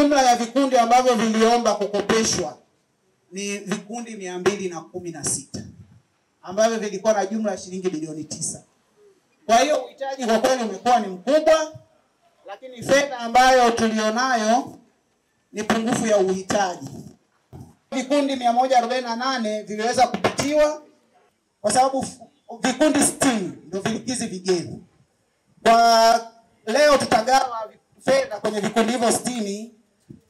Jumla ya vikundi ambavyo viliomba kukopeshwa ni vikundi 216 ambavyo vilikuwa na jumla ya shilingi bilioni 9. Kwa hiyo uhitaji kwa kweli umekuwa ni mkubwa, lakini fedha ambayo tulionayo ni pungufu ya uhitaji. Vikundi 148 viliweza kupitiwa kwa sababu vikundi 60 ndio vilikizi vigezo. Kwa leo tutagawa fedha kwenye vikundi hivyo 60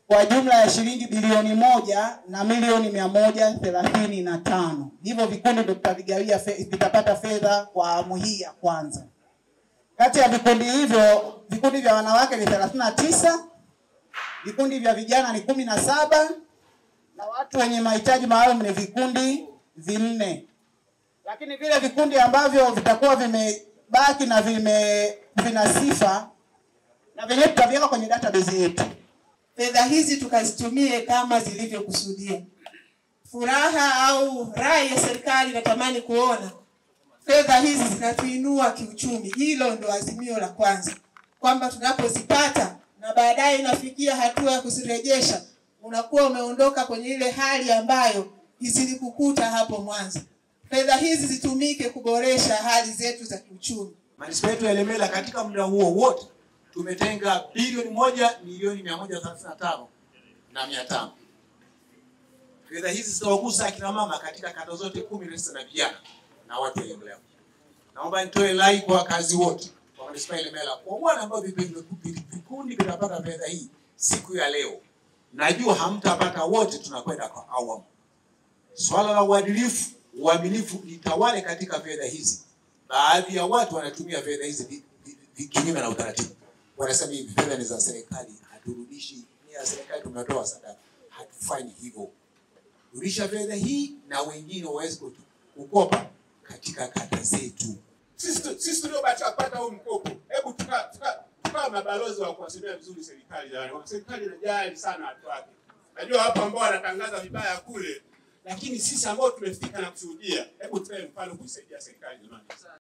kwa jumla ya shilingi bilioni 1 na milioni 135. Hivyo vikundi ndio tutavigawia vitapata fedha kwa awamu hii ya kwanza. Kati ya vikundi hivyo, vikundi vya wanawake ni 39, vikundi vya vijana ni 17 na watu wenye mahitaji maalum ni vikundi 4. Lakini vile vikundi ambavyo vitakuwa vimebaki na vina sifa na vyenyewe tutaviweka kwenye database yetu. Fedha hizi tukazitumie kama zilivyokusudia. Furaha au rai ya serikali natamani kuona fedha hizi zinatuinua kiuchumi. Hilo ndo azimio la kwanza, kwamba tunapozipata na baadaye inafikia hatua ya kuzirejesha, unakuwa umeondoka kwenye ile hali ambayo zilikukuta hapo mwanzo. Fedha hizi zitumike kuboresha hali zetu za kiuchumi. Manispaa yetu ya Ilemela katika muda huo wote tumetenga bilioni 1 milioni 135,500. Fedha hizi zitawagusa akina mama katika kata zote 10 na vijana na watu wa Ilemela. Naomba nitoe rai kwa kazi wote wa Manispaa ya Ilemela kwa wale ambao vikundi vinapata fedha hii siku ya leo. Najua hamtapata wote, tunakwenda kwa awamu. Swala la uadilifu, uaminifu litawale katika fedha hizi. Baadhi ya watu wanatumia fedha hizi kinyume na utaratibu. Wanasema hivi fedha ni za serikali, haturudishi, ni ya serikali tunatoa sadaka. Hatufanyi hivyo. Rudisha fedha hii na wengine waweze kukopa katika kata zetu. Sisi tuliobaki kupata huu mkopo, hebu tukawa mabalozi wa kuwasemea vizuri serikali jamani. Serikali inajali sana watu wake. Najua hapa ambao wanatangaza vibaya kule, lakini sisi ambao tumefika na kushuhudia, hebu tukae mfano kuisaidia serikali jamani.